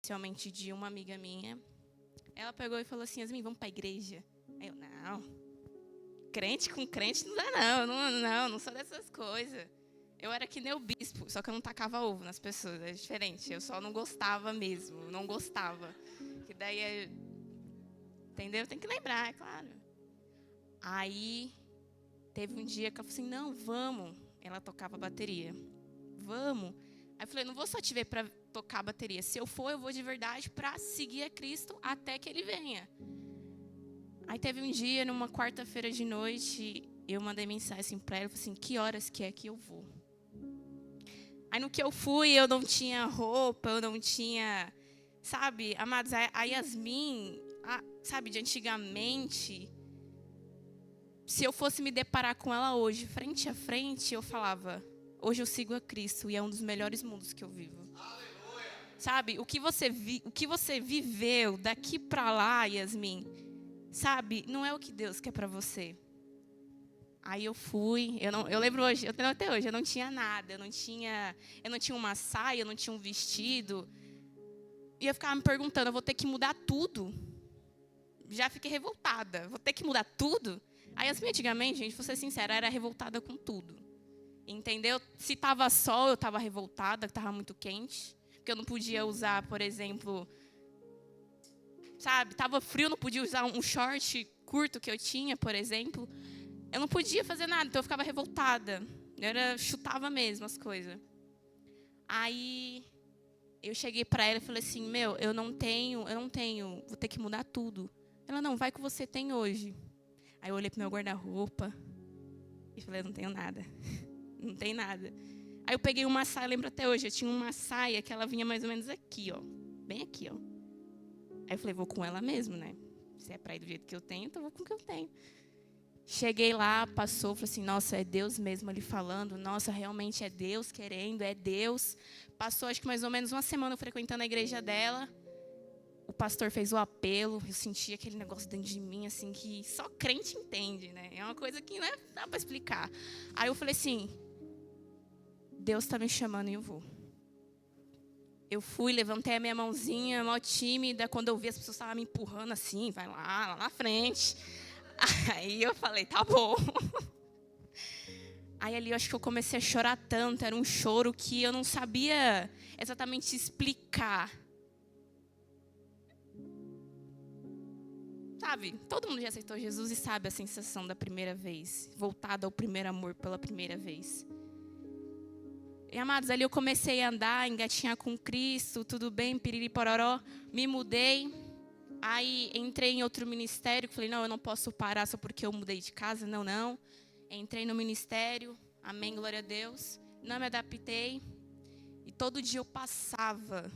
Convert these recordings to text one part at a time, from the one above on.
especialmente de uma amiga minha. Ela pegou e falou assim: Yasmin, vamos para a igreja? Aí eu, não, crente com crente não dá não sou dessas coisas. Eu era que nem o bispo, só que eu não tacava ovo nas pessoas, é diferente. Eu só não gostava mesmo, não gostava. Que daí, entendeu? Tem que lembrar, é claro. Aí, teve um dia que eu falei assim, não, vamos. Ela tocava bateria. Vamos. Aí eu falei, não vou só te ver para tocar bateria. Se eu for, eu vou de verdade para seguir a Cristo até que Ele venha. Aí teve um dia, numa quarta-feira de noite, eu mandei mensagem assim para ela, falei assim, que horas que é que eu vou? Aí no que eu fui, eu não tinha roupa, eu não tinha, sabe, amados, a Yasmin, sabe, de antigamente, se eu fosse me deparar com ela hoje, frente a frente, eu falava, hoje eu sigo a Cristo e é um dos melhores mundos que eu vivo. Aleluia. Sabe, o que você viveu daqui para lá, Yasmin, sabe, não é o que Deus quer para você. Aí eu fui, eu lembro hoje, eu tenho até hoje, eu não tinha nada, eu não tinha uma saia, eu não tinha um vestido. E eu ficava me perguntando, eu vou ter que mudar tudo? Já fiquei revoltada, vou ter que mudar tudo? Aí assim, antigamente, gente, vou ser sincera, era revoltada com tudo. Entendeu? Se tava sol, eu tava revoltada, que tava muito quente. Porque eu não podia usar, por exemplo, sabe, tava frio, eu não podia usar um short curto que eu tinha, por exemplo. Eu não podia fazer nada, então eu ficava revoltada. Chutava mesmo as coisas. Aí eu cheguei para ela e falei assim, eu não tenho, vou ter que mudar tudo. Ela, não, vai que você tem hoje. Aí eu olhei pro meu guarda-roupa e falei, não tenho nada. Não tem nada. Aí eu peguei uma saia, lembro até hoje, eu tinha uma saia que ela vinha mais ou menos aqui, ó. Bem aqui, ó. Aí eu falei, vou com ela mesmo, né? Se é para ir do jeito que eu tenho, então eu vou com o que eu tenho. Cheguei lá, passou, falei assim, nossa, é Deus mesmo ali falando, nossa, realmente é Deus querendo, é Deus. Passou, acho que mais ou menos uma semana frequentando a igreja dela. O pastor fez o apelo, eu senti aquele negócio dentro de mim, assim, que só crente entende, né? É uma coisa que não dá para explicar. Aí eu falei assim, Deus está me chamando e eu vou. Eu fui, levantei a minha mãozinha, mó tímida, quando eu vi as pessoas estavam me empurrando assim, vai lá na frente. Aí eu falei, tá bom. Aí ali eu acho que eu comecei a chorar tanto, era um choro que eu não sabia exatamente explicar. Sabe, todo mundo já aceitou Jesus e sabe a sensação da primeira vez, voltado ao primeiro amor pela primeira vez. E amados, ali eu comecei a andar, engatinhar com Cristo, tudo bem, piriri pororó, me mudei. Aí entrei em outro ministério, falei, não, eu não posso parar só porque eu mudei de casa, não. Entrei no ministério, amém, glória a Deus. Não me adaptei. E todo dia eu passava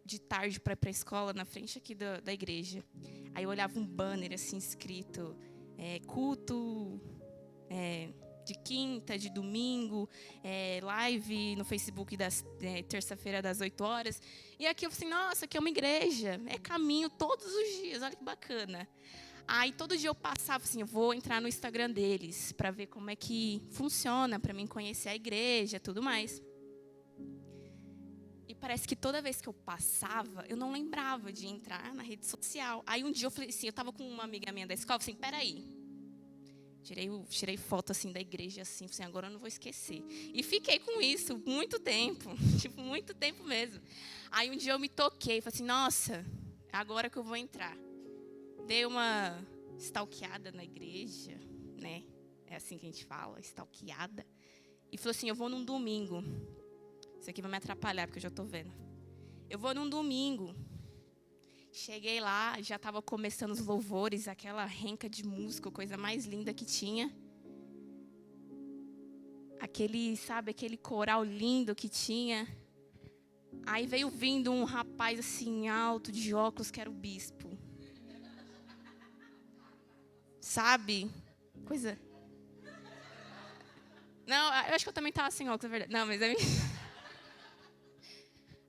de tarde para ir para a escola, na frente aqui da igreja. Aí eu olhava um banner assim escrito, culto de quinta, de domingo, live no Facebook terça-feira das 8 horas. E aqui eu falei assim, nossa, aqui é uma igreja, é caminho todos os dias, olha que bacana. Aí todo dia eu passava assim, eu vou entrar no Instagram deles para ver como é que funciona, para mim conhecer a igreja, tudo mais. E parece que toda vez que eu passava, eu não lembrava de entrar na rede social. Aí um dia eu falei assim, eu estava com uma amiga minha da escola, eu falei assim, peraí. Tirei foto assim da igreja assim, falei assim, agora eu não vou esquecer. E fiquei com isso muito tempo, tipo, muito tempo mesmo. Aí um dia eu me toquei, falei assim, nossa, agora que eu vou entrar. Dei uma stalkeada na igreja, né? É assim que a gente fala, stalkeada. E falei assim, eu vou num domingo. Isso aqui vai me atrapalhar, porque eu já estou vendo. Eu vou num domingo. Cheguei lá, já estava começando os louvores, aquela renca de música, coisa mais linda que tinha. Aquele coral lindo que tinha. Aí veio vindo um rapaz assim, alto, de óculos, que era o bispo. Sabe? Coisa... Não, eu acho que eu também estava sem óculos, é verdade. Não, mas...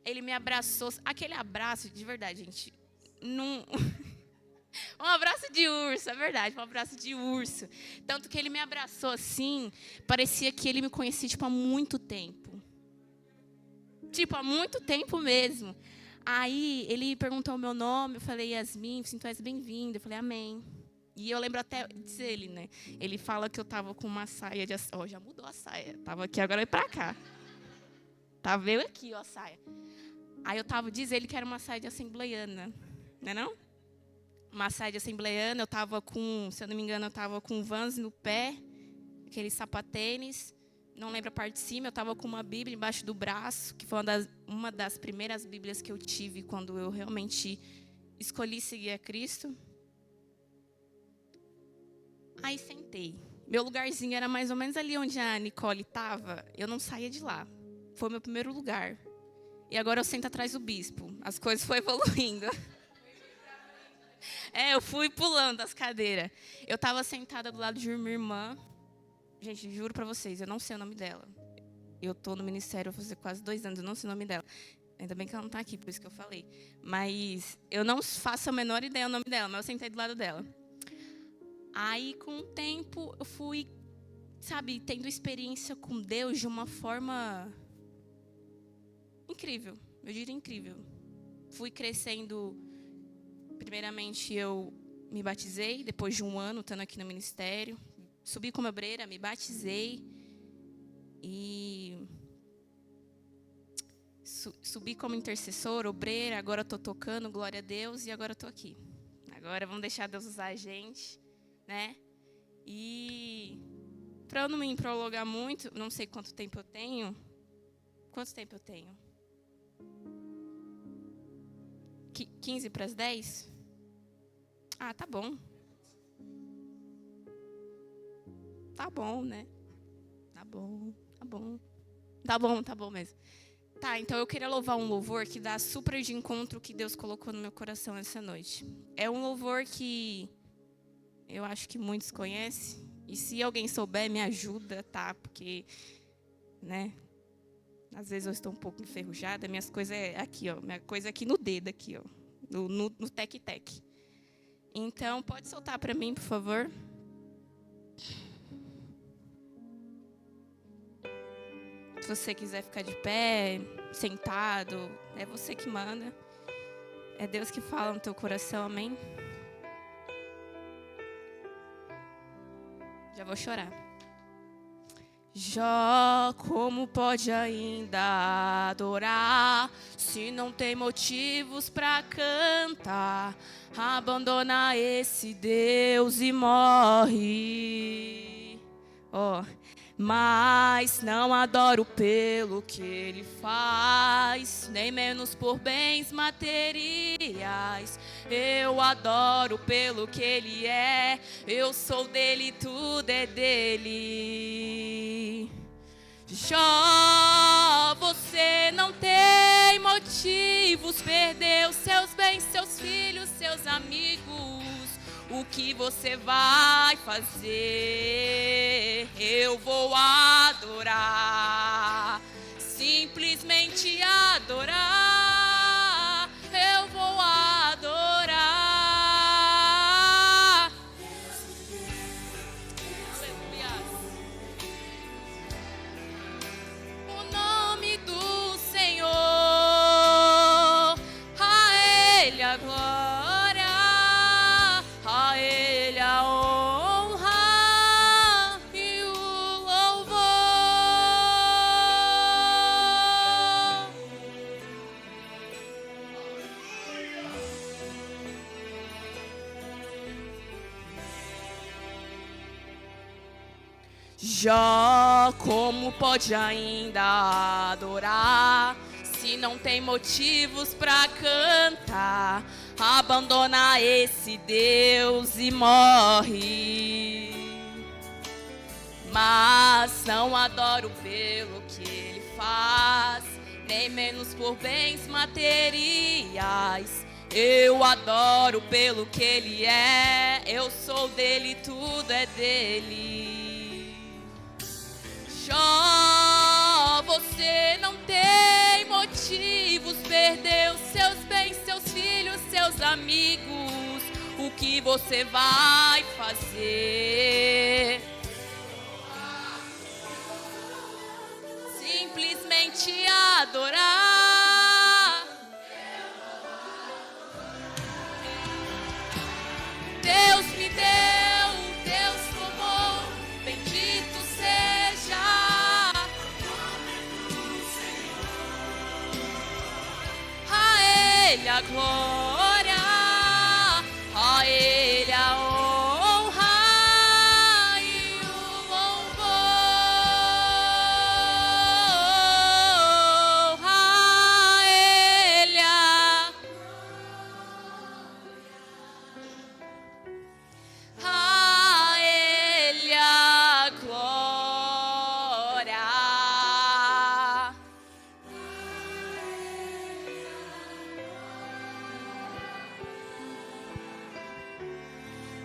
Ele me abraçou. Aquele abraço, de verdade, gente... Um abraço de urso, é verdade, um abraço de urso. Tanto que ele me abraçou assim, parecia que ele me conhecia, tipo, há muito tempo. Tipo, há muito tempo mesmo. Aí ele perguntou o meu nome, eu falei Yasmin, tu és bem-vinda. Eu falei amém. E eu lembro até dele, né? Ele fala que eu tava com uma saia de... Ó, já mudou a saia. Tava aqui, agora vai pra cá. Tá, veio aqui, ó, a saia. Aí eu tava, diz ele que era uma saia de assembleiana. Não é não? Uma saia de assembleiana, eu tava com, se eu não me engano, eu tava com Vans no pé, aquele sapatênis. Não lembro a parte de cima, eu tava com uma Bíblia embaixo do braço, que foi uma das primeiras Bíblias que eu tive quando eu realmente escolhi seguir a Cristo. Aí sentei. Meu lugarzinho era mais ou menos ali onde a Nicole estava. Eu não saía de lá. Foi meu primeiro lugar. E agora eu sento atrás do bispo. As coisas foram evoluindo. Eu fui pulando as cadeiras. Eu estava sentada do lado de uma irmã. Gente, juro para vocês, eu não sei o nome dela. Eu estou no ministério há quase 2 anos, eu não sei o nome dela. Ainda bem que ela não está aqui, por isso que eu falei. Mas eu não faço a menor ideia do nome dela, mas eu sentei do lado dela. Aí, com o tempo, eu fui, sabe, tendo experiência com Deus de uma forma incrível. Eu diria incrível. Fui crescendo. Primeiramente, eu me batizei, depois de 1 ano estando aqui no ministério. Subi como obreira, me batizei. E subi como intercessora, obreira. Agora estou tocando, glória a Deus, e agora estou aqui. Agora vamos deixar Deus usar a gente. Né? E para eu não me prolongar muito, não sei quanto tempo eu tenho. Quanto tempo eu tenho? 15 para as 10? Ah, tá bom. Tá bom, né? Tá bom, tá bom. Tá bom mesmo. Tá, então eu queria louvar um louvor que dá super de encontro o que Deus colocou no meu coração essa noite. É um louvor que eu acho que muitos conhecem. E se alguém souber, me ajuda, tá? Porque, né? Às vezes eu estou um pouco enferrujada. Minhas coisas é aqui, ó. Minha coisa é aqui no dedo, aqui, ó. No tec-tec. Então, pode soltar para mim, por favor. Se você quiser ficar de pé, sentado, é você que manda. É Deus que fala no teu coração, amém? Já vou chorar. Jó, como pode ainda adorar se não tem motivos para cantar? Abandona esse Deus e morre. Mas não adoro pelo que ele faz, nem menos por bens materiais. Eu adoro pelo que ele é, eu sou dele, tudo é dele. Jó, você não tem motivos, perdeu seus bens, seus filhos, seus amigos. O que você vai fazer? Eu vou adorar, simplesmente adorar. Eu vou adorar. Aleluia. O nome do Senhor, a Ele a glória. Jó, como pode ainda adorar se não tem motivos para cantar? Abandona esse Deus e morre. Mas não adoro pelo que ele faz, nem menos por bens materiais. Eu adoro pelo que ele é, eu sou dele, tudo é dele. Jó, você não tem motivos, perdeu seus bens, seus filhos, seus amigos. O que você vai fazer? Simplesmente adorar. glória, a Ele a honra e o louvor. A Ele a glória.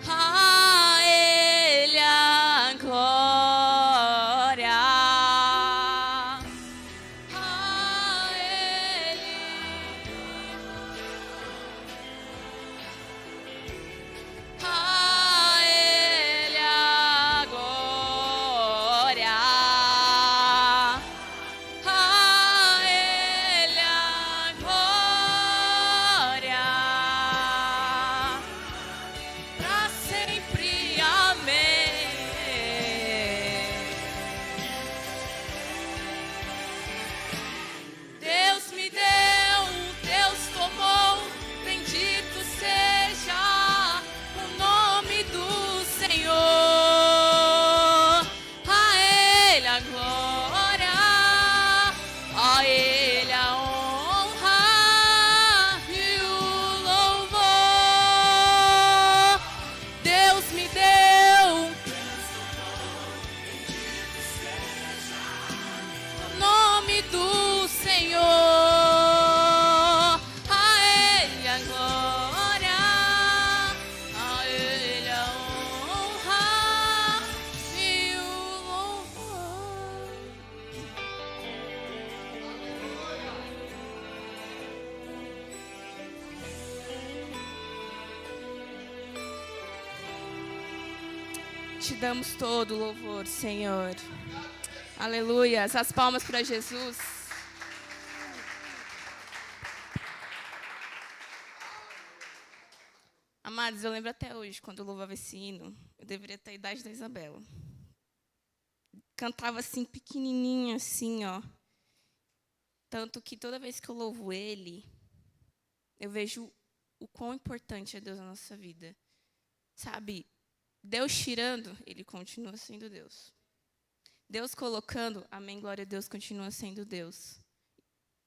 A Ele a glória. A Ele. A Ele a glória. A Ele a glória. Pra sempre, amém. Deus me deu, Deus tomou, bendito seja o nome do Senhor. A Ele a glória, a Ele a honra e o louvor. Deus me deu, o nome do Senhor. A Ele a glória, a Ele a honra e o louvor. Te damos todo o louvor, Senhor. Aleluia. As palmas para Jesus. Amados, eu lembro até hoje, quando eu louvava esse hino, eu deveria ter a idade da Isabela. Cantava assim, pequenininha, assim, ó. Tanto que toda vez que eu louvo Ele, eu vejo o quão importante é Deus na nossa vida. Sabe, Deus tirando, Ele continua sendo Deus. Deus colocando, amém, glória a Deus, continua sendo Deus.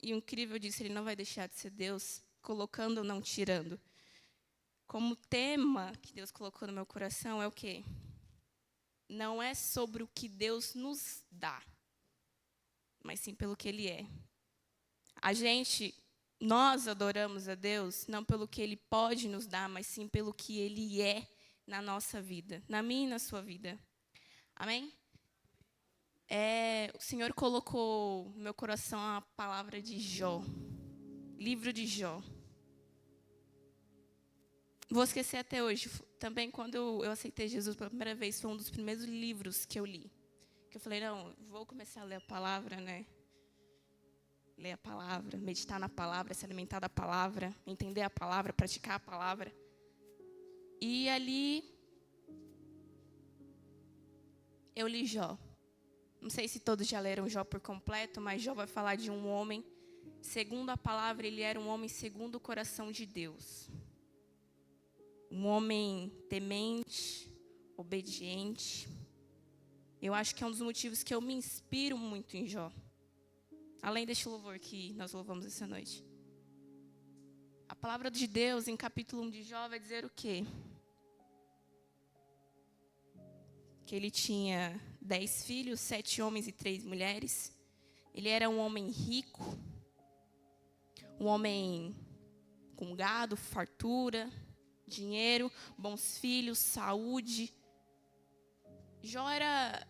E o incrível disso, Ele não vai deixar de ser Deus, colocando ou não tirando. Como tema que Deus colocou no meu coração é o quê? Não é sobre o que Deus nos dá, mas sim pelo que Ele é. Nós adoramos a Deus não pelo que Ele pode nos dar, mas sim pelo que Ele é na nossa vida, na minha e na sua vida. Amém? O Senhor colocou no meu coração a palavra de Jó, livro de Jó. Vou esquecer até hoje. Também, quando eu aceitei Jesus pela primeira vez, foi um dos primeiros livros que eu li. Que eu falei, não, vou começar a ler a palavra, né? Ler a palavra, meditar na palavra, se alimentar da palavra, entender a palavra, praticar a palavra. E ali, eu li Jó. Não sei se todos já leram Jó por completo, mas Jó vai falar de um homem. Segundo a palavra, ele era um homem segundo o coração de Deus. Um homem temente, obediente. Eu acho que é um dos motivos que eu me inspiro muito em Jó. Além deste louvor que nós louvamos essa noite. A palavra de Deus, em capítulo 1 de Jó, vai dizer o quê? Que ele tinha 10 filhos, 7 homens e 3 mulheres. Ele era um homem rico. Um homem com gado, fartura, dinheiro, bons filhos, saúde. Jó era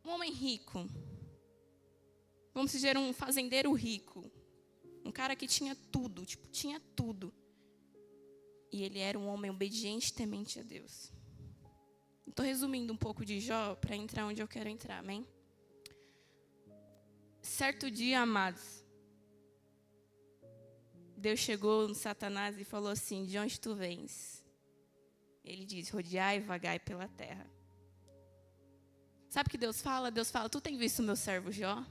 um homem rico. Vamos dizer, um fazendeiro rico. Um cara que tinha tudo, tinha tudo. E ele era um homem obediente e temente a Deus. Estou resumindo um pouco de Jó para entrar onde eu quero entrar, amém? Certo dia, amados, Deus chegou no Satanás e falou assim, de onde tu vens? Ele diz, rodeai e vagai pela terra. Sabe o que Deus fala? Deus fala, tu tem visto o meu servo Jó?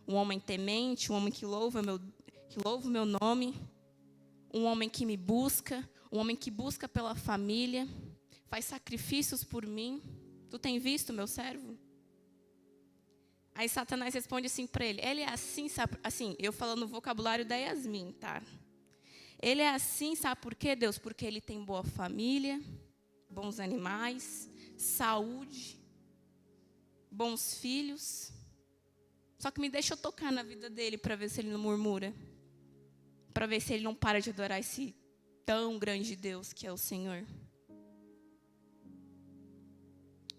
Um homem temente, um homem que louva o meu nome. um homem que me busca, um homem que busca pela família, faz sacrifícios por mim. Tu tem visto meu servo? Aí Satanás responde assim para ele. Ele é assim, sabe? Assim, eu falando o vocabulário da Yasmin, tá? Ele é assim, sabe por quê, Deus? Porque ele tem boa família, bons animais, saúde, bons filhos. Só que me deixa eu tocar na vida dele para ver se ele não murmura. Para ver se ele não para de adorar esse tão grande Deus que é o Senhor.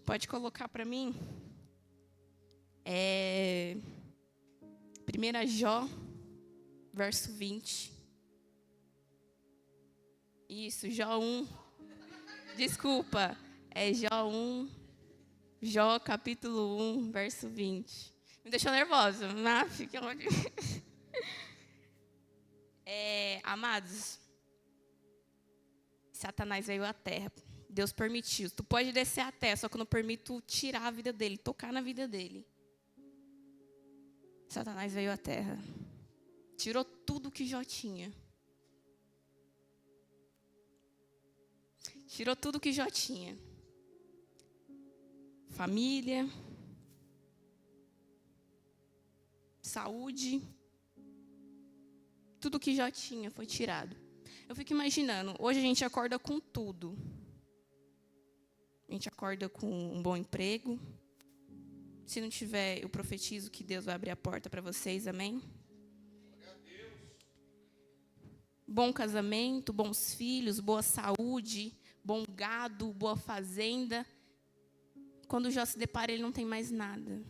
Pode colocar para mim? 1 Jó, verso 20. Isso, Jó 1. Desculpa, é Jó 1, Jó capítulo 1, verso 20. Me deixou nervosa, mas fique onde... Amados, Satanás veio à terra. Deus permitiu. Tu pode descer à terra, só que eu não permito tirar a vida dele, tocar na vida dele. Satanás veio à terra. Tirou tudo que Jó tinha. Tirou tudo que Jó tinha. Família. Saúde. Tudo que Jó tinha foi tirado. Eu fico imaginando, hoje a gente acorda com tudo. A gente acorda com um bom emprego. Se não tiver, eu profetizo que Deus vai abrir a porta para vocês, amém? Bom casamento, bons filhos, boa saúde, bom gado, boa fazenda. Quando Jó se depara, ele não tem mais nada.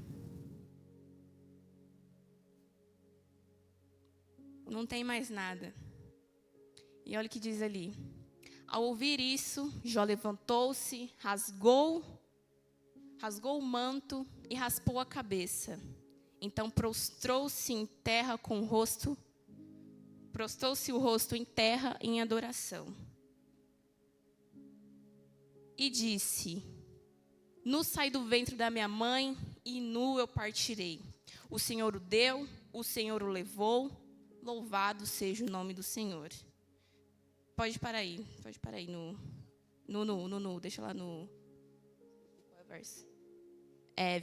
Não tem mais nada. E olha o que diz ali. Ao ouvir isso, Jó levantou-se, rasgou o manto e raspou a cabeça. Então prostrou-se em terra com o rosto, prostrou-se o rosto em terra em adoração. E disse: Nu saí do ventre da minha mãe e nu eu partirei. O Senhor o deu, o Senhor o levou, louvado seja o nome do Senhor. Pode parar aí no, deixa lá no... Qual é o verso?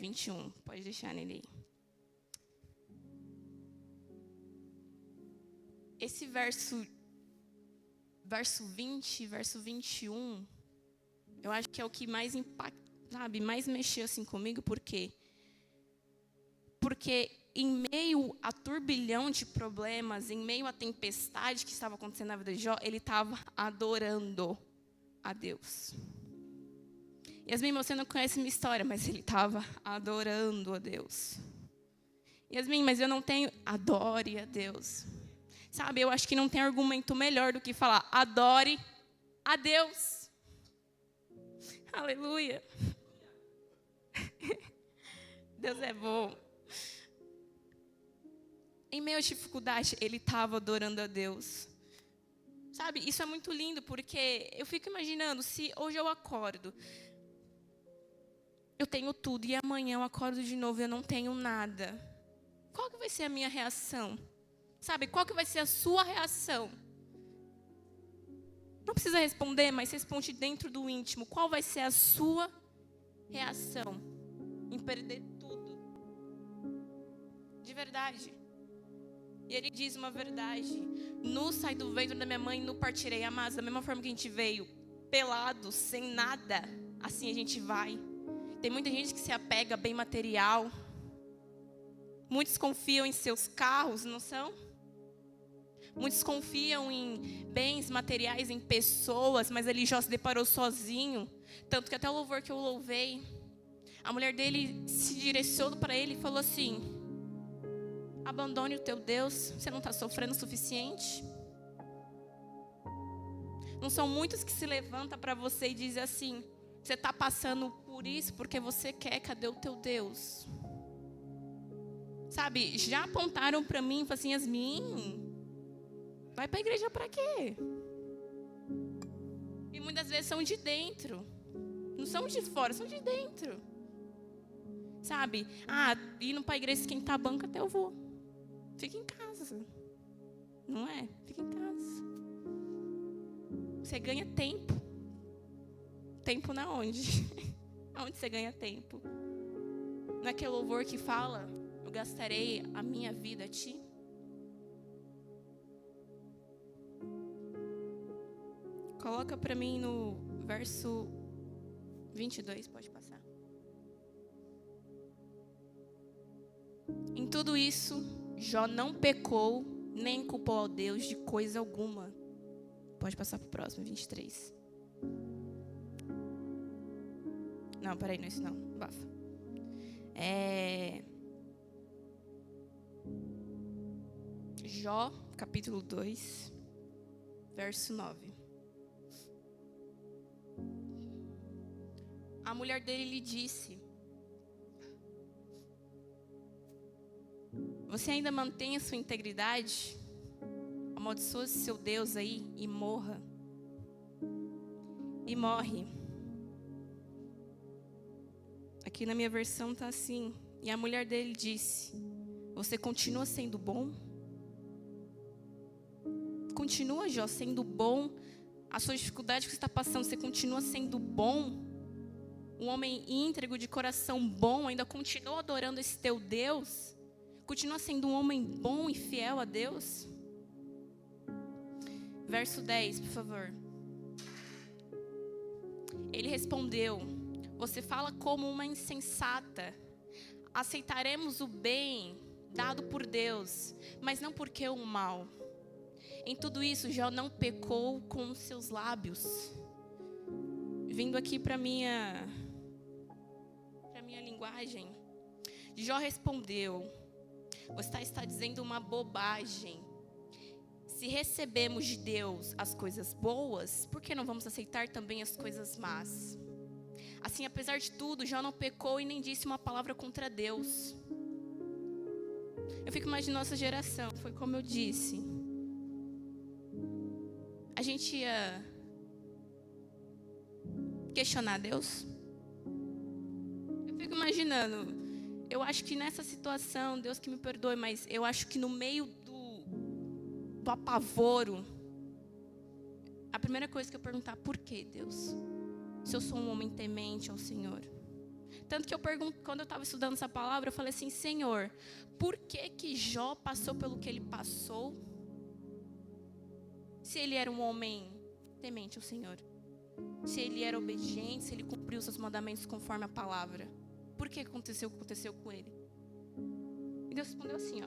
21, pode deixar nele aí. Esse verso 20, verso 21, eu acho que é o que mais impacta, sabe, mais mexeu assim comigo, por quê? Porque em meio a turbilhão de problemas, em meio à tempestade que estava acontecendo na vida de Jó, ele estava adorando a Deus. Yasmin, você não conhece minha história, mas ele estava adorando a Deus. Yasmin, mas eu não tenho... Adore a Deus. Sabe, eu acho que não tem argumento melhor do que falar, adore a Deus. Aleluia. Deus é bom. Em meio à dificuldade, ele estava adorando a Deus. Sabe, isso é muito lindo, porque eu fico imaginando, se hoje eu acordo, eu tenho tudo, e amanhã eu acordo de novo e eu não tenho nada. Qual que vai ser a minha reação? Sabe, qual que vai ser a sua reação? Não precisa responder, mas responde dentro do íntimo. Qual vai ser a sua reação em perder tudo? De verdade. E ele diz uma verdade: Nu saí do ventre da minha mãe, nu partirei. Amados, da mesma forma que a gente veio pelado, sem nada, assim a gente vai. Tem muita gente que se apega a bem material. Muitos confiam em seus carros, não são? Muitos confiam em bens materiais, em pessoas, mas ele já se deparou sozinho. Tanto que até o louvor que eu louvei, a mulher dele se direcionou para ele e falou assim: abandone o teu Deus, você não está sofrendo o suficiente? Não são muitos que se levantam para você e dizem assim: você está passando por isso porque você quer, cadê o teu Deus? Sabe, já apontaram para mim e falaram assim: Yasmin, vai para a igreja para quê? E muitas vezes são de dentro, não são de fora, são de dentro. Sabe, indo para a igreja esquentar a banca até eu vou. Fica em casa. Não é? Fica em casa. Você ganha tempo. Tempo na onde? Aonde você ganha tempo? Naquele louvor que fala, eu gastarei a minha vida a ti. Coloca para mim no verso 22, pode passar. Em tudo isso, Jó não pecou, nem culpou ao Deus de coisa alguma. Pode passar para o próximo, 23. Não, peraí, não é isso não. Bafa. Jó, capítulo 2, verso 9. A mulher dele lhe disse: você ainda mantém a sua integridade? Amaldiçoe seu Deus aí e morra. E morre. Aqui na minha versão está assim. E a mulher dele disse: você continua sendo bom? Continua, Jó, sendo bom? A sua dificuldade que você está passando, você continua sendo bom? Um homem íntegro, de coração bom, ainda continua adorando esse teu Deus? Continua sendo um homem bom e fiel a Deus? Verso 10, por favor. Ele respondeu: você fala como uma insensata. Aceitaremos o bem dado por Deus, mas não porque o mal. Em tudo isso, Jó não pecou com os seus lábios. Vindo aqui para minha linguagem, Jó respondeu: você está dizendo uma bobagem. Se recebemos de Deus as coisas boas, por que não vamos aceitar também as coisas más? Assim, apesar de tudo, Jó não pecou e nem disse uma palavra contra Deus. Eu fico imaginando nossa geração, foi como eu disse. A gente ia questionar Deus? Eu fico imaginando, eu acho que nessa situação, Deus que me perdoe, mas eu acho que no meio do apavoro, a primeira coisa que eu perguntar: por que, Deus? Se eu sou um homem temente ao Senhor. Tanto que eu pergunto, quando eu estava estudando essa palavra, eu falei assim: Senhor, por que Jó passou pelo que ele passou? Se ele era um homem temente ao Senhor, se ele era obediente, se ele cumpriu os seus mandamentos conforme a palavra, por que aconteceu o que aconteceu com ele? E Deus respondeu assim,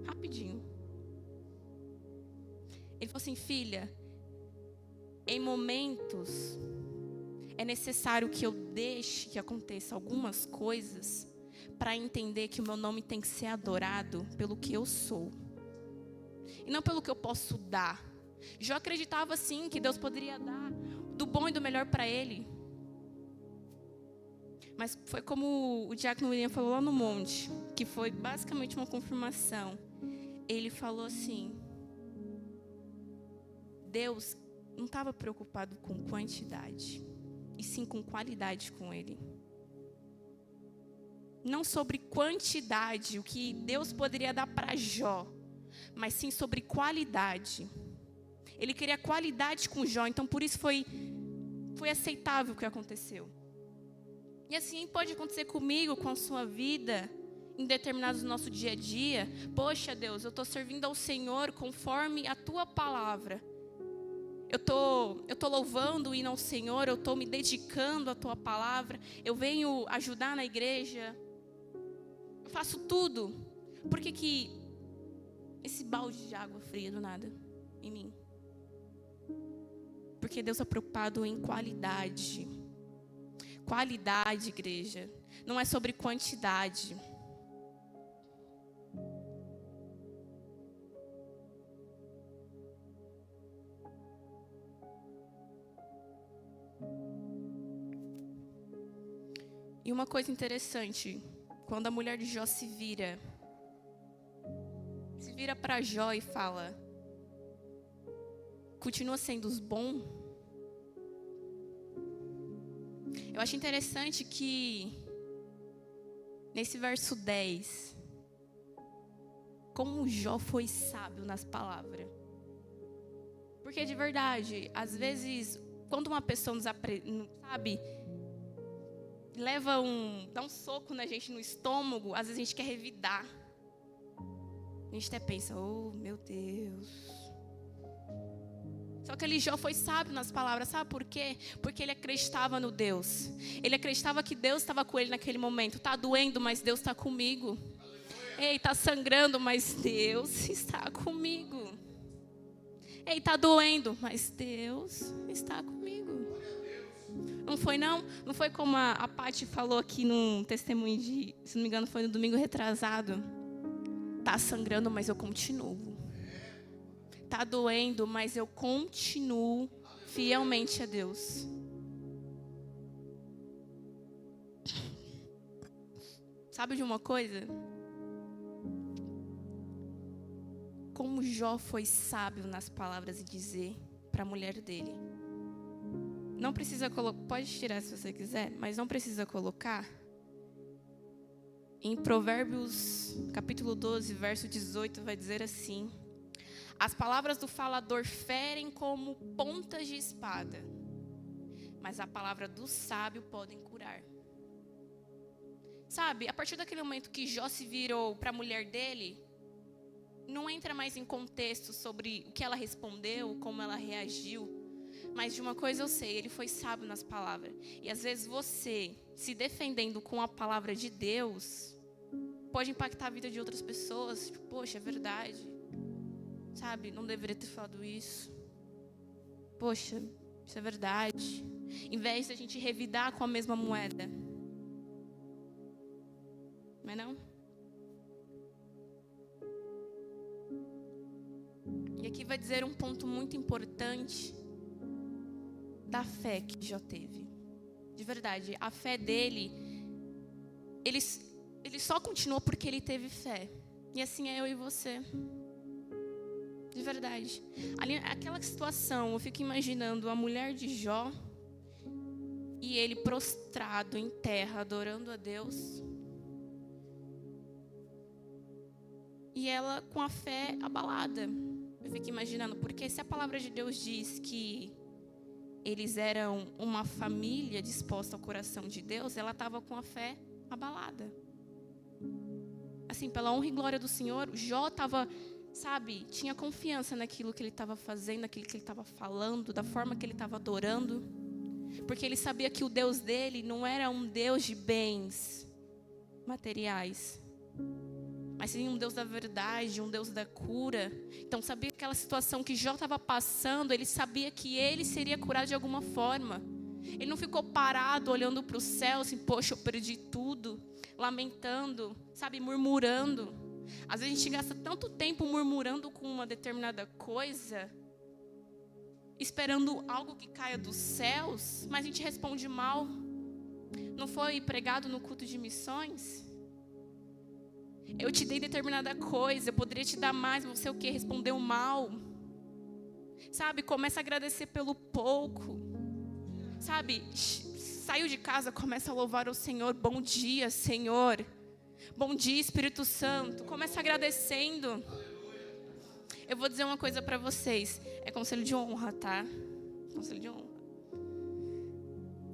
rapidinho. Ele falou assim: filha, em momentos é necessário que eu deixe que aconteça algumas coisas para entender que o meu nome tem que ser adorado pelo que eu sou e não pelo que eu posso dar. Jó acreditava sim que Deus poderia dar do bom e do melhor para ele. Mas foi como o diácono William falou lá no monte, que foi basicamente uma confirmação. Ele falou assim: Deus não estava preocupado com quantidade, e sim com qualidade com ele. Não sobre quantidade, o que Deus poderia dar para Jó, mas sim sobre qualidade. Ele queria qualidade com Jó, então por isso foi aceitável o que aconteceu. E assim pode acontecer comigo, com a sua vida, em determinados do nosso dia a dia. Poxa, Deus, eu estou servindo ao Senhor conforme a tua palavra. Eu tô louvando e não ao Senhor, eu estou me dedicando à tua palavra. Eu venho ajudar na igreja. Eu faço tudo. Por que esse balde de água fria do nada em mim? Porque Deus está preocupado em qualidade. Qualidade, igreja. Não é sobre quantidade. E uma coisa interessante, quando a mulher de Jó se vira para Jó e fala: continua sendo os bons. Eu acho interessante que nesse verso 10, como Jó foi sábio nas palavras. Porque de verdade, às vezes, quando uma pessoa sabe, dá um soco na gente no estômago, às vezes a gente quer revidar. A gente até pensa, oh meu Deus. Só que Jó foi sábio nas palavras, sabe por quê? Porque ele acreditava no Deus. Ele acreditava que Deus estava com ele naquele momento. Está doendo, mas Deus está comigo. Ei, está sangrando, mas Deus está comigo. Ei, está doendo, mas Deus está comigo. Não foi não? Não foi como a Paty falou aqui num testemunho se não me engano foi no domingo retrasado. Está sangrando, mas eu continuo. Está doendo, mas eu continuo fielmente a Deus. Sabe de uma coisa? Como Jó foi sábio nas palavras e dizer para a mulher dele. Não precisa colocar, pode tirar se você quiser, mas não precisa colocar. Em Provérbios, capítulo 12, verso 18, vai dizer assim: as palavras do falador ferem como pontas de espada, mas a palavra do sábio podem curar. Sabe, a partir daquele momento que Jó se virou para a mulher dele, não entra mais em contexto sobre o que ela respondeu, como ela reagiu. Mas de uma coisa eu sei, ele foi sábio nas palavras. E às vezes você, se defendendo com a palavra de Deus, pode impactar a vida de outras pessoas. Tipo, poxa, é verdade. Sabe, não deveria ter falado isso. Poxa, isso é verdade. Em vez de a gente revidar com a mesma moeda. Não é não? E aqui vai dizer um ponto muito importante da fé que Jó teve. De verdade, a fé dele, ele só continuou porque ele teve fé. E assim é eu e você. De verdade. Ali, aquela situação, eu fico imaginando a mulher de Jó e ele prostrado em terra, adorando a Deus. E ela com a fé abalada. Eu fico imaginando, porque se a palavra de Deus diz que eles eram uma família disposta ao coração de Deus, ela estava com a fé abalada. Assim, pela honra e glória do Senhor, Jó estava, sabe, tinha confiança naquilo que ele estava fazendo, naquilo que ele estava falando, da forma que ele estava adorando. Porque ele sabia que o Deus dele não era um Deus de bens materiais, mas sim um Deus da verdade, um Deus da cura. Então sabia aquela situação que Jó estava passando, ele sabia que ele seria curado de alguma forma. Ele não ficou parado olhando para o céu assim, poxa, eu perdi tudo, lamentando, sabe, murmurando. Às vezes a gente gasta tanto tempo murmurando com uma determinada coisa, esperando algo que caia dos céus, mas a gente responde mal. Não foi pregado no culto de missões? Eu te dei determinada coisa, eu poderia te dar mais, mas você o quê? Respondeu mal. Sabe, começa a agradecer pelo pouco. Sabe, saiu de casa, começa a louvar o Senhor. Bom dia, Senhor. Bom dia, Espírito Santo. Começa agradecendo. Eu vou dizer uma coisa para vocês. É conselho de honra, tá? Conselho de honra.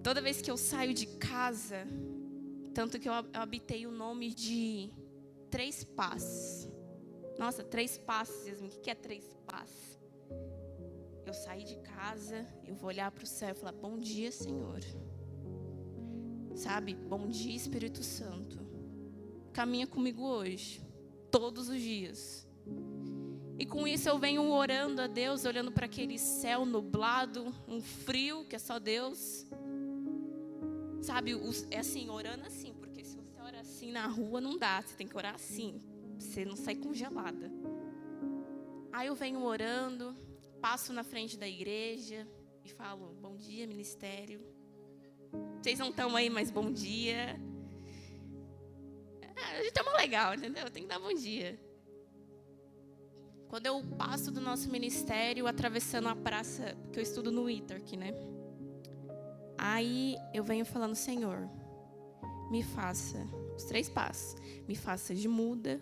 Toda vez que eu saio de casa, tanto que eu habitei o nome de 3 Pás. Nossa, 3 Pás, Yasmin. O que é 3 Pás? Eu saí de casa, eu vou olhar para o céu e falar, bom dia, Senhor. Sabe, bom dia, Espírito Santo. Caminha comigo hoje, todos os dias. E com isso eu venho orando a Deus, olhando para aquele céu nublado, um frio que é só Deus. Sabe, é assim, orando assim, porque se você ora assim na rua não dá, você tem que orar assim, você não sai congelada. Aí eu venho orando, passo na frente da igreja e falo, bom dia, ministério. Vocês não estão aí, mas bom dia. A gente tá muito legal, entendeu? Tem que dar bom dia. Quando eu passo do nosso ministério, atravessando a praça, que eu estudo no ITERC, né? Aí eu venho falando, Senhor, me faça os 3 passos. Me faça de muda,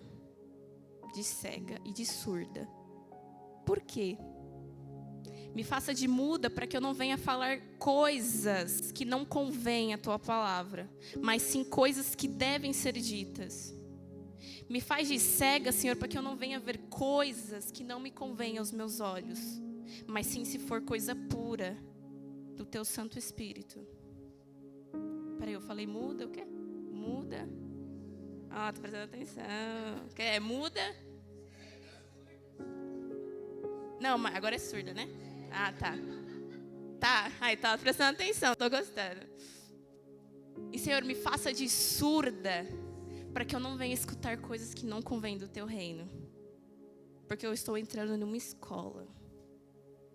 de cega e de surda. Por quê? Me faça de muda para que eu não venha falar coisas que não convêm à tua palavra, mas sim coisas que devem ser ditas. Me faz de cega, Senhor, para que eu não venha ver coisas que não me convêm aos meus olhos, mas sim se for coisa pura do teu Santo Espírito. Peraí, eu falei muda, o quê? Muda. Tô prestando atenção. Quer muda? Não, mas agora é surda, né? Tá. Ai, tava prestando atenção, tô gostando. E, Senhor, me faça de surda, para que eu não venha escutar coisas que não convêm do teu reino. Porque eu estou entrando numa escola.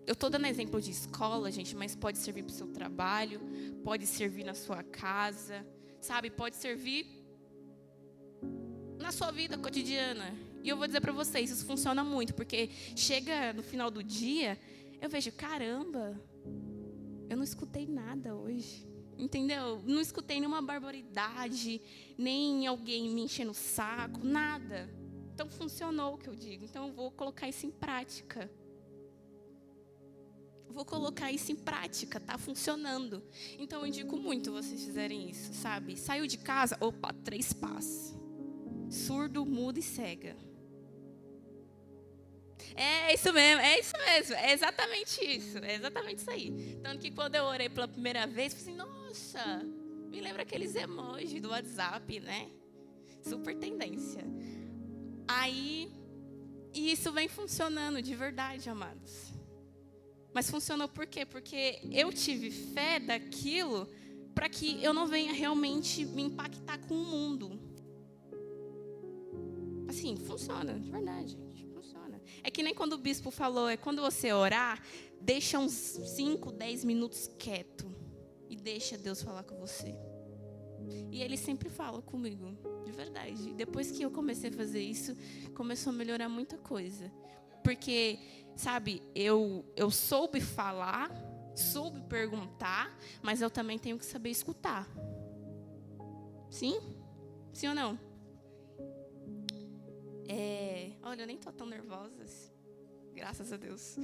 Eu estou dando exemplo de escola, gente, mas pode servir para o seu trabalho, pode servir na sua casa, sabe? Pode servir na sua vida cotidiana. E eu vou dizer para vocês, isso funciona muito, porque chega no final do dia, eu vejo, caramba, eu não escutei nada hoje. Entendeu? Não escutei nenhuma barbaridade, nem alguém me enchendo o saco, nada. Então funcionou o que eu digo. Então eu vou colocar isso em prática. Vou colocar isso em prática, tá funcionando. Então eu indico muito vocês fizerem isso, sabe? Saiu de casa, 3 passos. Surdo, mudo e cega. É isso mesmo, é exatamente isso, é exatamente isso aí. Tanto que quando eu orei pela primeira vez, eu falei assim, nossa, me lembra aqueles emojis do WhatsApp, né? Super tendência. Aí, e isso vem funcionando de verdade, amados. Mas funcionou por quê? Porque eu tive fé daquilo para que eu não venha realmente me impactar com o mundo. Assim, funciona, de verdade, gente, funciona. É que nem quando o bispo falou, quando você orar, deixa uns 5, 10 minutos quieto e deixa Deus falar com você. E Ele sempre fala comigo, de verdade. Depois que eu comecei a fazer isso, começou a melhorar muita coisa. Porque, sabe, eu soube falar, soube perguntar, mas eu também tenho que saber escutar. Sim? Sim ou não? Olha, eu nem tô tão nervosa. Graças a Deus.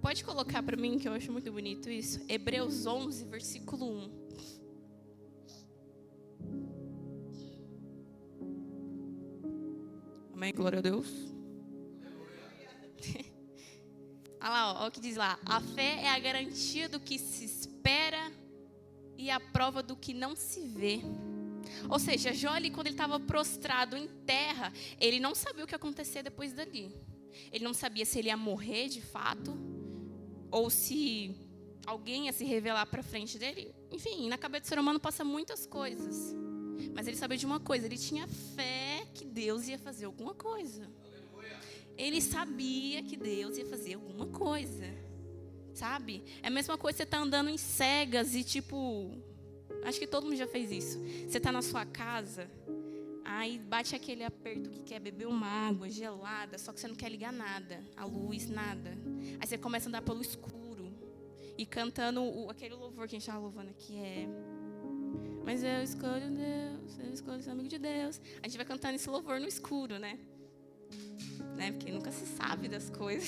Pode colocar para mim, que eu acho muito bonito isso. Hebreus 11, versículo 1. Amém, glória a Deus. Olha lá, olha o que diz lá. A fé é a garantia do que se espera e a prova do que não se vê. Ou seja, Jó, quando ele estava prostrado em terra, ele não sabia o que ia acontecer depois dali. Ele não sabia se ele ia morrer de fato, ou se alguém ia se revelar para frente dele. Enfim, na cabeça do ser humano passa muitas coisas. Mas ele sabia de uma coisa, ele tinha fé que Deus ia fazer alguma coisa. Ele sabia que Deus ia fazer alguma coisa. Sabe? É a mesma coisa você tá andando em cegas e acho que todo mundo já fez isso. Você está na sua casa, aí bate aquele aperto que quer beber uma água gelada, só que você não quer ligar nada, a luz, nada. Aí você começa a andar pelo escuro e cantando aquele louvor que a gente estava louvando aqui, mas eu escolho Deus, eu escolho ser amigo de Deus. A gente vai cantando esse louvor no escuro, né? Porque nunca se sabe das coisas.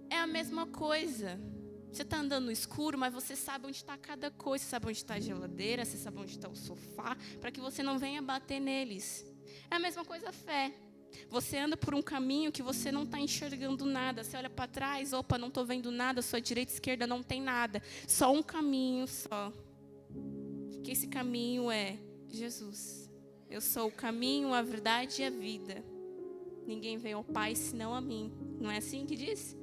É a mesma coisa. Você está andando no escuro, mas você sabe onde está cada coisa. Você sabe onde está a geladeira, você sabe onde está o sofá, para que você não venha bater neles. É a mesma coisa a fé. Você anda por um caminho que você não está enxergando nada. Você olha para trás, não estou vendo nada, sua direita e esquerda não tem nada. Só um caminho só. Que esse caminho é Jesus. Eu sou o caminho, a verdade e a vida. Ninguém vem ao Pai senão a mim. Não é assim que diz?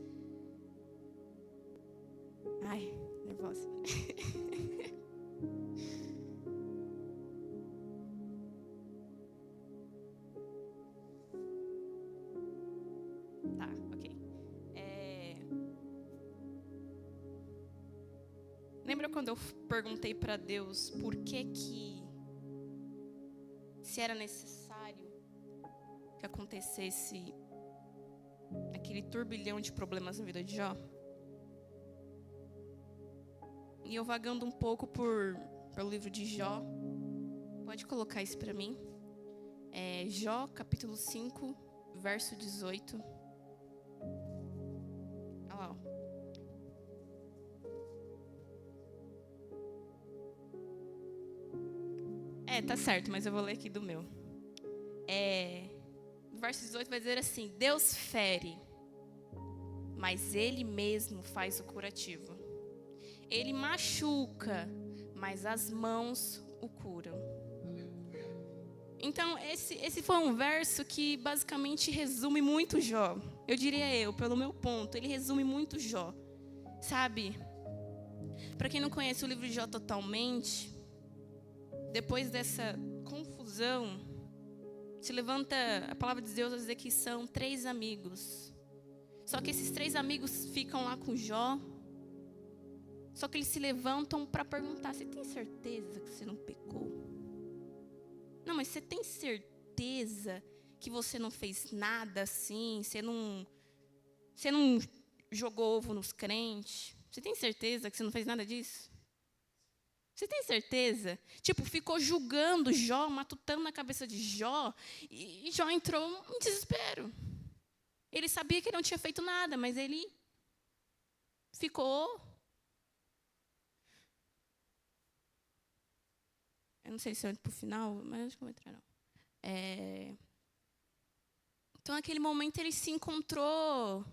Ai, nervosa. Tá, ok. Lembra quando eu perguntei para Deus por que se era necessário que acontecesse aquele turbilhão de problemas na vida de Jó? E eu vagando um pouco pelo livro de Jó. Pode colocar isso para mim. Jó, capítulo 5, verso 18. Olha lá, ó. Tá certo, mas eu vou ler aqui do meu. No verso 18 vai dizer assim: Deus fere, mas Ele mesmo faz o curativo. Ele machuca, mas as mãos o curam. Então, esse foi um verso que basicamente resume muito Jó. Eu diria pelo meu ponto, ele resume muito Jó. Sabe? Para quem não conhece o livro de Jó totalmente, depois dessa confusão, se levanta a palavra de Deus a dizer que são 3 amigos. Só que esses 3 amigos ficam lá com Jó. Só que eles se levantam para perguntar: você tem certeza que você não pecou? Não, mas você tem certeza que você não fez nada assim? Você não jogou ovo nos crentes? Você tem certeza que você não fez nada disso? Você tem certeza? Tipo, ficou julgando Jó, matutando na cabeça de Jó. E Jó entrou em desespero. Ele sabia que ele não tinha feito nada, mas ele ficou... Eu não sei se eu entro para o final, mas acho que não vou entrar, não. Então, naquele momento, ele se encontrou,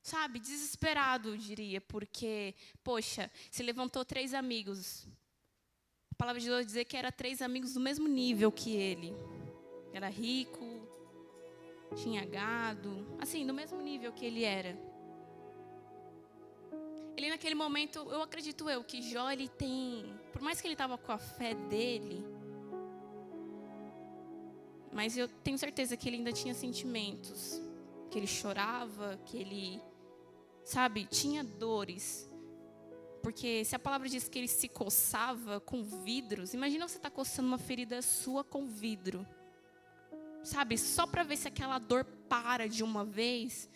sabe, desesperado, eu diria, porque, poxa, se levantou 3 amigos. A palavra de Deus diz que era 3 amigos do mesmo nível que ele. Era rico, tinha gado, assim, do mesmo nível que ele era. Ele, naquele momento, eu acredito que Jó, ele tem, por mais que ele estava com a fé dele, mas eu tenho certeza que ele ainda tinha sentimentos, que ele chorava, que ele, sabe, tinha dores. Porque se a palavra diz que ele se coçava com vidros, imagina você estar coçando uma ferida sua com vidro, sabe, só para ver se aquela dor para de uma vez.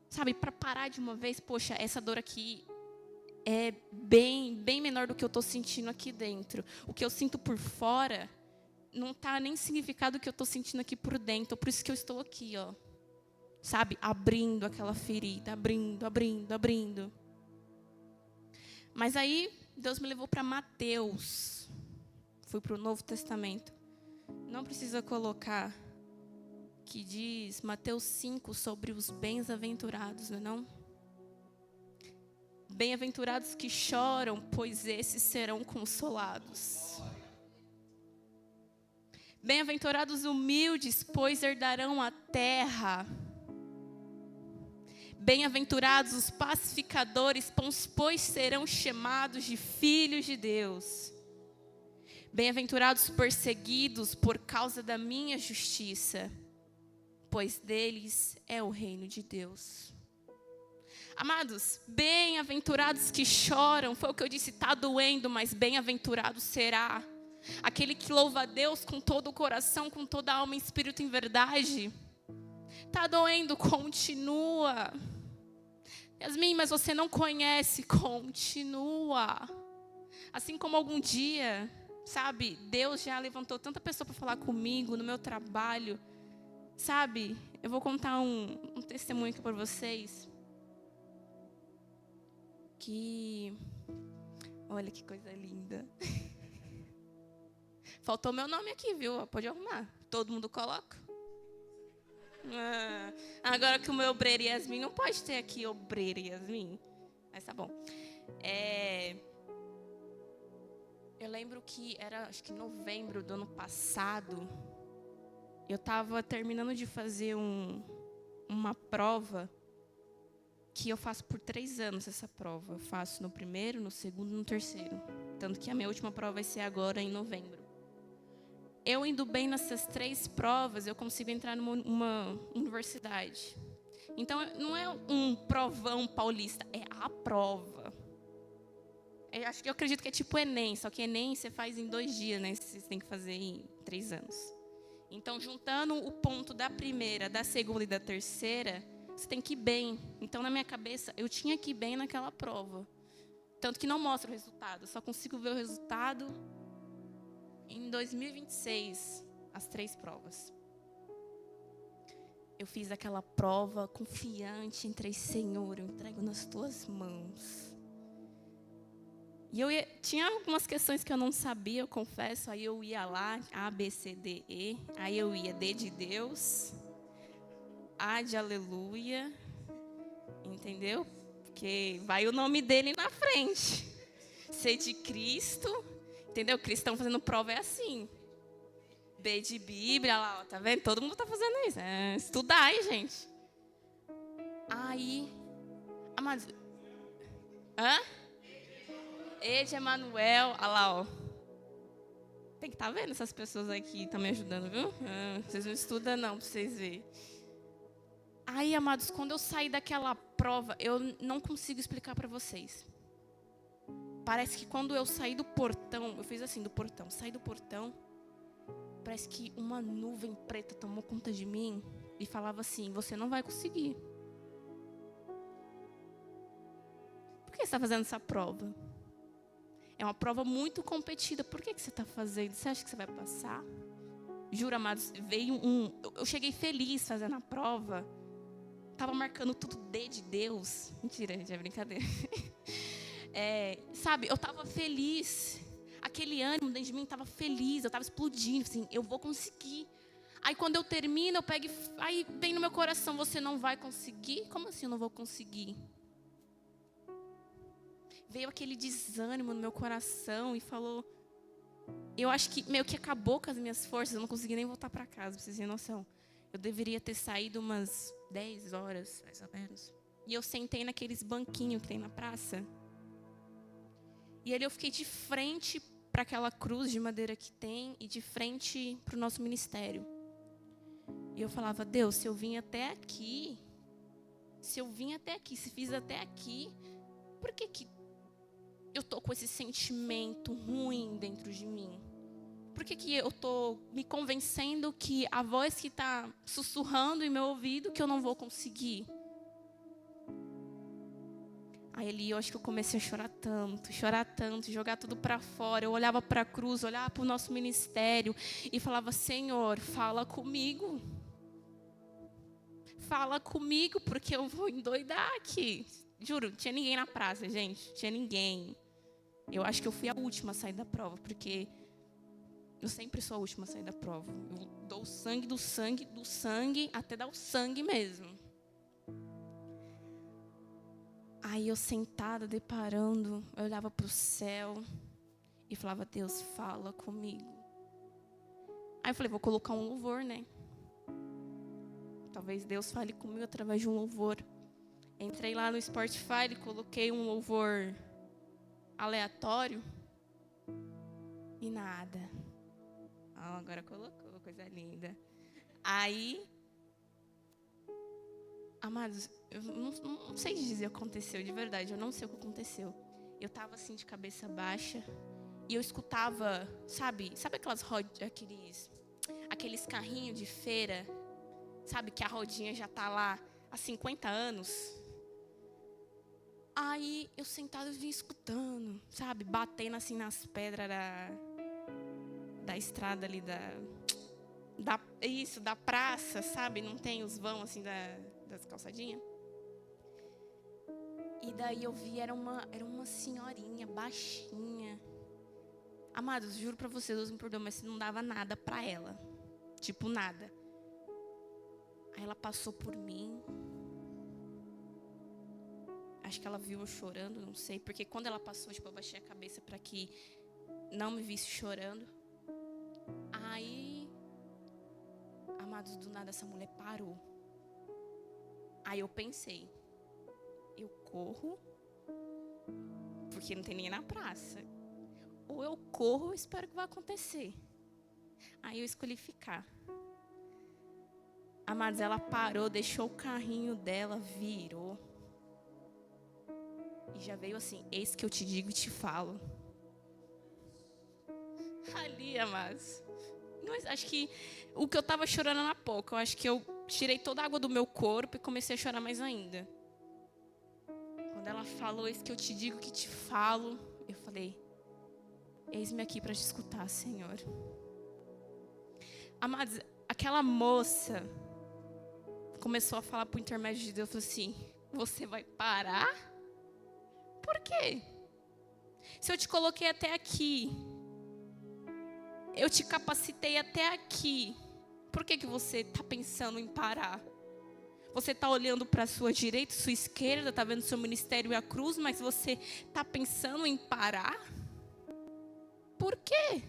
Sabe, para parar de uma vez, poxa, essa dor aqui é bem menor do que eu estou sentindo aqui dentro. O que eu sinto por fora não está nem significado do que eu estou sentindo aqui por dentro. Por isso que eu estou aqui, ó. Sabe, abrindo aquela ferida, abrindo. Mas aí, Deus me levou para Mateus. Fui para o Novo Testamento. Não precisa colocar... que diz Mateus 5 sobre os bem-aventurados, não é não? Bem-aventurados que choram, pois esses serão consolados. Bem-aventurados humildes, pois herdarão a terra. Bem-aventurados os pacificadores, pois serão chamados de filhos de Deus. Bem-aventurados perseguidos por causa da minha justiça, pois deles é o reino de Deus. Amados, bem-aventurados que choram, foi o que eu disse, está doendo, mas bem-aventurado será aquele que louva a Deus com todo o coração, com toda a alma e espírito em verdade. Está doendo, continua. Yasmin, mas você não conhece, continua. Assim como algum dia, sabe, Deus já levantou tanta pessoa para falar comigo no meu trabalho. Sabe, eu vou contar um testemunho aqui para vocês. Que, olha que coisa linda. Faltou meu nome aqui, viu? Pode arrumar. Todo mundo coloca. Agora que o meu obreiro Yasmin, não pode ter aqui obreiro Yasmin. Mas tá bom. Eu lembro que era, acho que novembro do ano passado. Eu estava terminando de fazer uma prova que eu faço por 3 anos essa prova. Eu faço no primeiro, no segundo e no terceiro. Tanto que a minha última prova vai ser agora em novembro. Eu indo bem nessas 3 provas, eu consigo entrar numa universidade. Então, não é um provão paulista, é a prova. Eu acredito que é tipo Enem, só que Enem você faz em 2 dias, né? Você tem que fazer em 3 anos. Então, juntando o ponto da primeira, da segunda e da terceira, você tem que ir bem. Então, na minha cabeça, eu tinha que ir bem naquela prova. Tanto que não mostra o resultado. Eu só consigo ver o resultado em 2026, as 3 provas. eu fiz aquela prova confiante, entrei, Senhor, eu entrego nas tuas mãos. E tinha algumas questões que eu não sabia, eu confesso. Aí eu ia lá, A, B, C, D, E. Aí eu ia D de Deus, A de aleluia, entendeu? Porque vai o nome dele na frente. C de Cristo, entendeu? Cristão fazendo prova é assim. B de Bíblia, lá, ó, tá vendo? Todo mundo tá fazendo isso. Estudar, hein, gente? Aí, amados, hã? E de Emanuel, olha lá, ó. Tem que estar vendo essas pessoas aqui, estão me ajudando, viu? Vocês não estudam não, para vocês verem. Aí, amados, quando eu saí daquela prova, eu não consigo explicar para vocês. Parece que quando eu saí do portão, eu fiz assim, do portão, saí do portão, parece que uma nuvem preta tomou conta de mim e falava assim, você não vai conseguir. Por que você está fazendo essa prova? É uma prova muito competida. Por que você está fazendo? Você acha que você vai passar? Juro, amados, eu cheguei feliz fazendo a prova. Estava marcando tudo D de Deus. Mentira, gente, é brincadeira. Sabe, eu estava feliz. Aquele ânimo dentro de mim estava feliz. Eu estava explodindo, assim, eu vou conseguir. Aí quando eu termino, eu pego. Aí vem no meu coração, você não vai conseguir? Como assim eu não vou conseguir? Veio aquele desânimo no meu coração e falou... Eu acho que meio que acabou com as minhas forças. Eu não consegui nem voltar para casa, pra vocês terem noção. Eu deveria ter saído umas 10 horas, mais ou menos. E eu sentei naqueles banquinhos que tem na praça. E ali eu fiquei de frente para aquela cruz de madeira que tem e de frente para o nosso ministério. E eu falava, Deus, se eu vim até aqui, se fiz até aqui, por que eu tô com esse sentimento ruim dentro de mim? Por que eu tô me convencendo que a voz que está sussurrando em meu ouvido que eu não vou conseguir? Aí ali eu acho que eu comecei a chorar tanto, jogar tudo para fora. Eu olhava para a cruz, olhava para o nosso ministério e falava, Senhor, fala comigo. Fala comigo, porque eu vou endoidar aqui. Juro, não tinha ninguém na praça, gente. Não tinha ninguém. Eu acho que eu fui a última a sair da prova, porque eu sempre sou a última a sair da prova. Eu dou o sangue do sangue, até dar o sangue mesmo. Aí eu sentada, deparando, eu olhava para o céu e falava, Deus, fala comigo. Aí eu falei, vou colocar um louvor, né? Talvez Deus fale comigo através de um louvor. Entrei lá no Spotify e coloquei um louvor aleatório e nada. Agora colocou, coisa linda. Aí, amados, eu não sei dizer o que aconteceu, de verdade, eu não sei o que aconteceu. Eu estava assim de cabeça baixa e eu escutava, sabe aqueles carrinhos de feira, sabe que a rodinha já tá lá há 50 anos. Aí eu sentada e vinha escutando, sabe, batendo assim nas pedras da estrada ali da praça, sabe? Não tem os vãos assim das calçadinhas. E daí eu vi, era uma senhorinha baixinha. Amados, juro pra vocês, Deus me perdoa, mas não dava nada pra ela. Tipo, nada. Aí ela passou por mim. Acho que ela viu eu chorando, não sei. Porque quando ela passou, tipo, eu baixei a cabeça pra que não me visse chorando. Aí, amados, do nada essa mulher parou. Aí eu pensei, eu corro, porque não tem ninguém na praça. Ou eu corro, eu espero que vai acontecer. Aí eu escolhi ficar. Amados, ela parou, deixou o carrinho dela, virou. E já veio assim, eis que eu te digo e te falo. Ali, amados. Acho que o que eu estava chorando era pouco. Eu acho que eu tirei toda a água do meu corpo e comecei a chorar mais ainda. Quando ela falou, eis que eu te digo que te falo, eu falei, eis-me aqui para te escutar, Senhor. Amados, aquela moça, começou a falar por intermédio de Deus, falou assim: você vai parar? Por quê? Se eu te coloquei até aqui, eu te capacitei até aqui, por que você está pensando em parar? Você está olhando para a sua direita, sua esquerda, está vendo seu ministério e a cruz, mas você está pensando em parar? Por quê?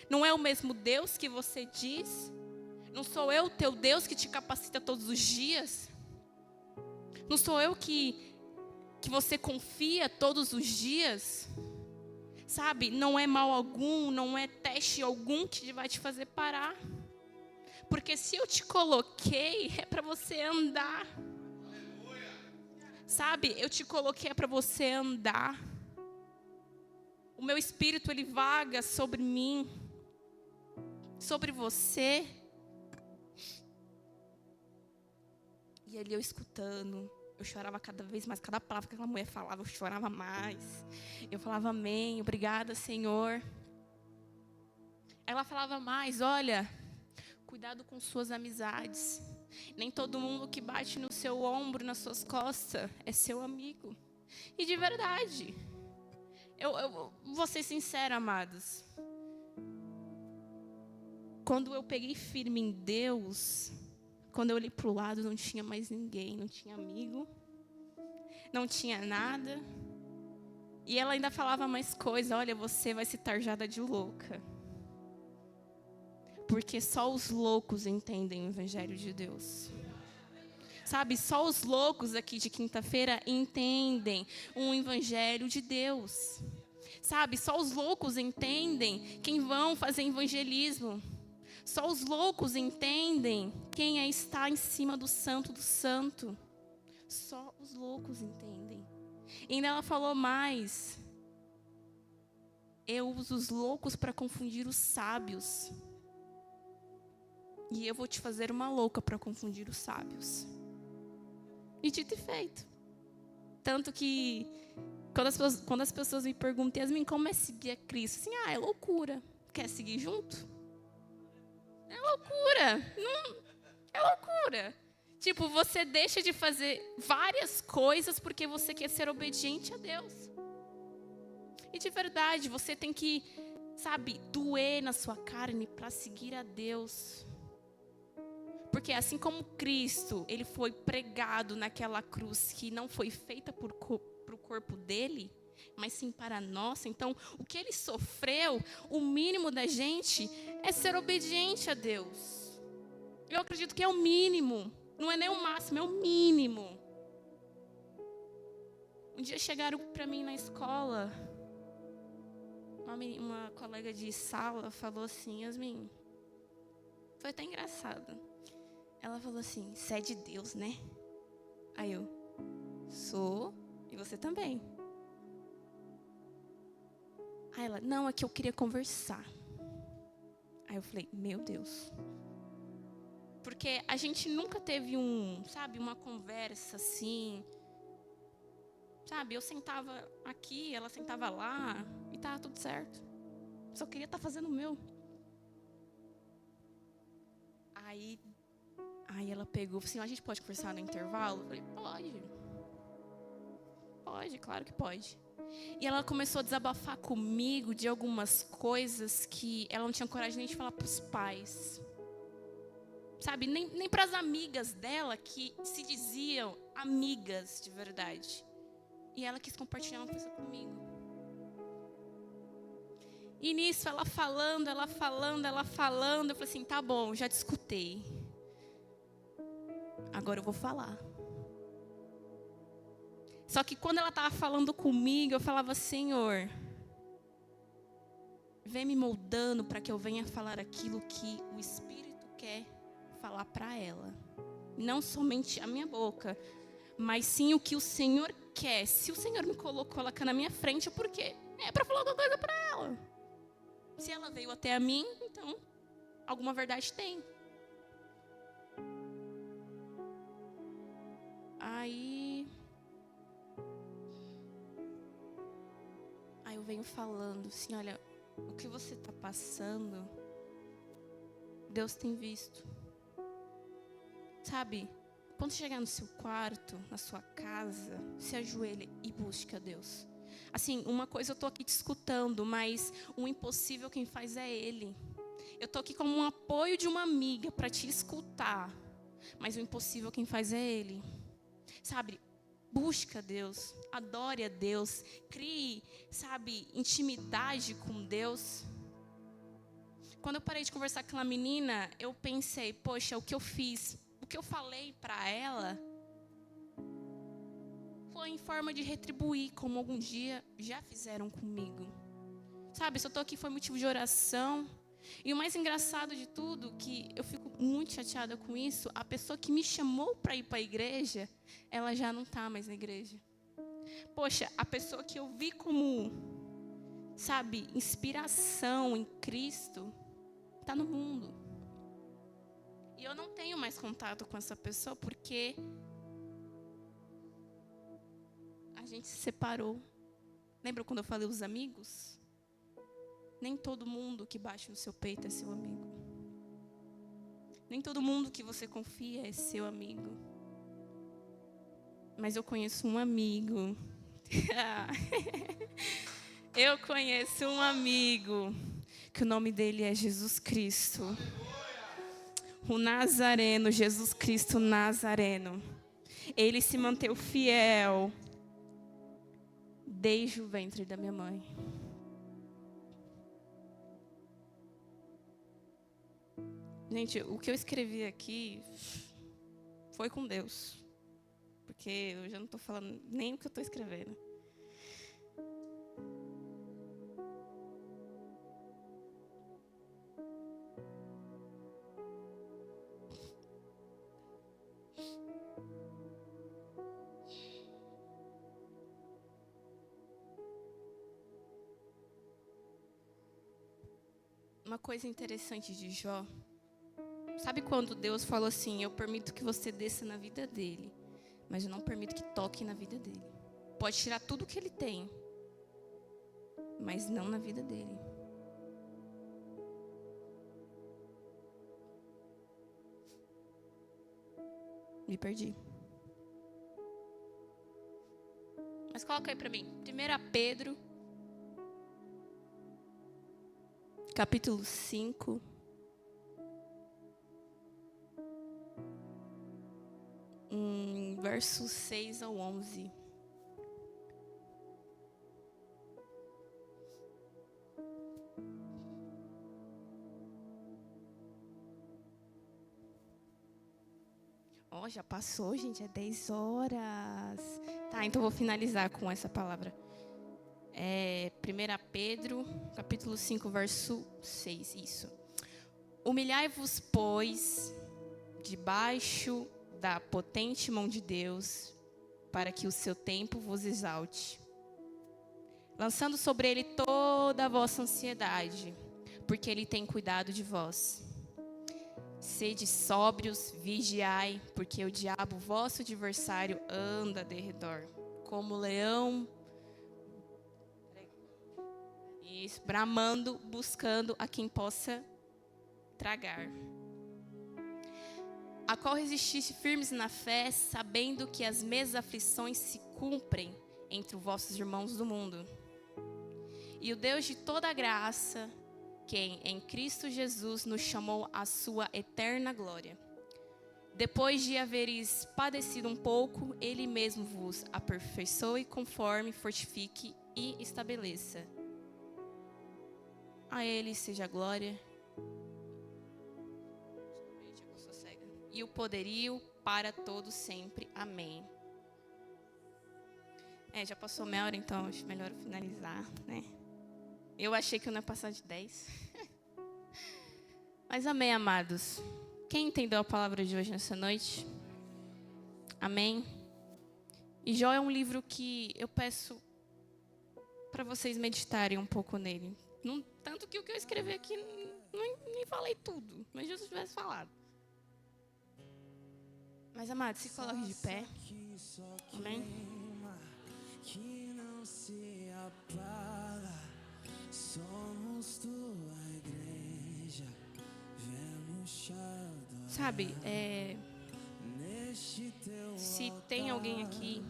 Não é o mesmo Deus que você diz? Não sou eu o teu Deus que te capacita todos os dias? Não sou eu que você confia todos os dias? Sabe, não é mal algum, não é teste algum que vai te fazer parar. Porque se eu te coloquei, é para você andar. Sabe, eu te coloquei é para você andar. O meu espírito, ele vaga sobre mim, sobre você. E ali eu escutando, eu chorava cada vez mais, cada palavra que aquela mulher falava, eu chorava mais. Eu falava amém, obrigada, Senhor. Ela falava mais, olha, cuidado com suas amizades. Nem todo mundo que bate no seu ombro, nas suas costas, é seu amigo. E de verdade, eu vou ser sincera, amados. Quando eu peguei firme em Deus, quando eu olhei para o lado, não tinha mais ninguém, não tinha amigo, não tinha nada. E ela ainda falava mais coisas, olha, você vai ser tarjada de louca. Porque só os loucos entendem o Evangelho de Deus. Sabe, só os loucos aqui de quinta-feira entendem o Evangelho de Deus. Sabe, só os loucos entendem quem vão fazer evangelismo. Só os loucos entendem quem está em cima do santo do santo. Só os loucos entendem. E ainda ela falou mais. Eu uso os loucos para confundir os sábios. E eu vou te fazer uma louca para confundir os sábios. E dito e feito. Tanto que, quando as pessoas me perguntam, Yasmin, como é seguir a Cristo? Assim, é loucura. Quer seguir junto? É loucura. Não, é loucura. Tipo, você deixa de fazer várias coisas porque você quer ser obediente a Deus. E de verdade, você tem que, sabe, doer na sua carne para seguir a Deus. Porque assim como Cristo, ele foi pregado naquela cruz que não foi feita para o corpo dele, mas sim para nós. Então, o que ele sofreu, o mínimo da gente é ser obediente a Deus. Eu acredito que é o mínimo. Não é nem o máximo, é o mínimo. Um dia chegaram para mim na escola, uma colega de sala falou assim, Yasmin, foi até engraçado. Ela falou assim, você é de Deus, né? Aí eu, sou, e você também. Aí ela, não, é que eu queria conversar. Aí eu falei, meu Deus. Porque a gente nunca teve uma conversa assim. Sabe, eu sentava aqui, ela sentava lá, e tava tudo certo. Só queria estar fazendo o meu. Aí ela pegou, assim, a gente pode conversar no intervalo? Eu falei, pode. Pode, claro que pode. E ela começou a desabafar comigo de algumas coisas que ela não tinha coragem nem de falar para os pais. Sabe, nem para as amigas dela que se diziam amigas de verdade. E ela quis compartilhar uma coisa comigo. E nisso, ela falando. Eu falei assim, tá bom, já te escutei. Agora eu vou falar. Só que quando ela estava falando comigo, eu falava, Senhor, vem me moldando para que eu venha falar aquilo que o Espírito quer falar para ela. Não somente a minha boca, mas sim o que o Senhor quer. Se o Senhor me colocou ela na minha frente, é porque é para falar alguma coisa para ela. Se ela veio até a mim, então alguma verdade tem. Aí eu venho falando assim, olha, o que você está passando, Deus tem visto. Sabe, quando chegar no seu quarto, na sua casa, se ajoelhe e busque a Deus. Assim, uma coisa eu estou aqui te escutando, mas o impossível quem faz é Ele. Eu estou aqui como um apoio de uma amiga para te escutar, mas o impossível quem faz é Ele. Sabe, busca a Deus, adore a Deus, crie, sabe, intimidade com Deus. Quando eu parei de conversar com aquela menina, eu pensei, poxa, o que eu fiz, o que eu falei para ela, foi em forma de retribuir, como algum dia já fizeram comigo. Sabe, se eu estou aqui foi motivo de oração. E o mais engraçado de tudo, que eu fico muito chateada com isso, a pessoa que me chamou para ir para a igreja, ela já não está mais na igreja. Poxa, a pessoa que eu vi como, sabe, inspiração em Cristo, está no mundo. E eu não tenho mais contato com essa pessoa porque a gente se separou. Lembra quando eu falei os amigos? Nem todo mundo que bate no seu peito é seu amigo. Nem todo mundo que você confia é seu amigo. Mas eu conheço um amigo. Eu conheço um amigo que o nome dele é Jesus Cristo. O Nazareno, Jesus Cristo Nazareno. Ele se manteve fiel desde o ventre da minha mãe. Gente, o que eu escrevi aqui foi com Deus. Porque eu já não estou falando nem o que eu estou escrevendo. Uma coisa interessante de Jó. Sabe quando Deus falou assim, eu permito que você desça na vida dele, mas eu não permito que toque na vida dele. Pode tirar tudo que ele tem, mas não na vida dele. Me perdi. Mas coloca aí para mim. 1 Pedro, capítulo 5. Versos 6 ao 11. Já passou, gente, é 10 horas. Tá, então vou finalizar com essa palavra. 1 Pedro, capítulo 5, verso 6, isso. Humilhai-vos, pois, debaixo da potente mão de Deus, para que o seu tempo vos exalte, lançando sobre ele toda a vossa ansiedade, porque ele tem cuidado de vós. Sede sóbrios, vigiai, porque o diabo, vosso adversário, anda de redor, como leão, bramando, buscando a quem possa tragar. A qual resististe firmes na fé, sabendo que as mesmas aflições se cumprem entre os vossos irmãos do mundo. E o Deus de toda graça, quem em Cristo Jesus nos chamou à sua eterna glória, depois de haveres padecido um pouco, Ele mesmo vos aperfeiçoe, conforme, fortifique e estabeleça. A Ele seja a glória e o poderio para todos sempre. Amém. Já passou meia hora, então acho melhor finalizar, né? Eu achei que eu não ia passar de 10. Mas amém, amados. Quem entendeu a palavra de hoje nessa noite? Amém? E Jó é um livro que eu peço para vocês meditarem um pouco nele. Tanto que o que eu escrevi aqui, nem falei tudo, mas Jesus tivesse falado. Mas, amados, se coloque de pé. Amém? Que não se apaga, somos tua igreja, vemos. Sabe, tem alguém aqui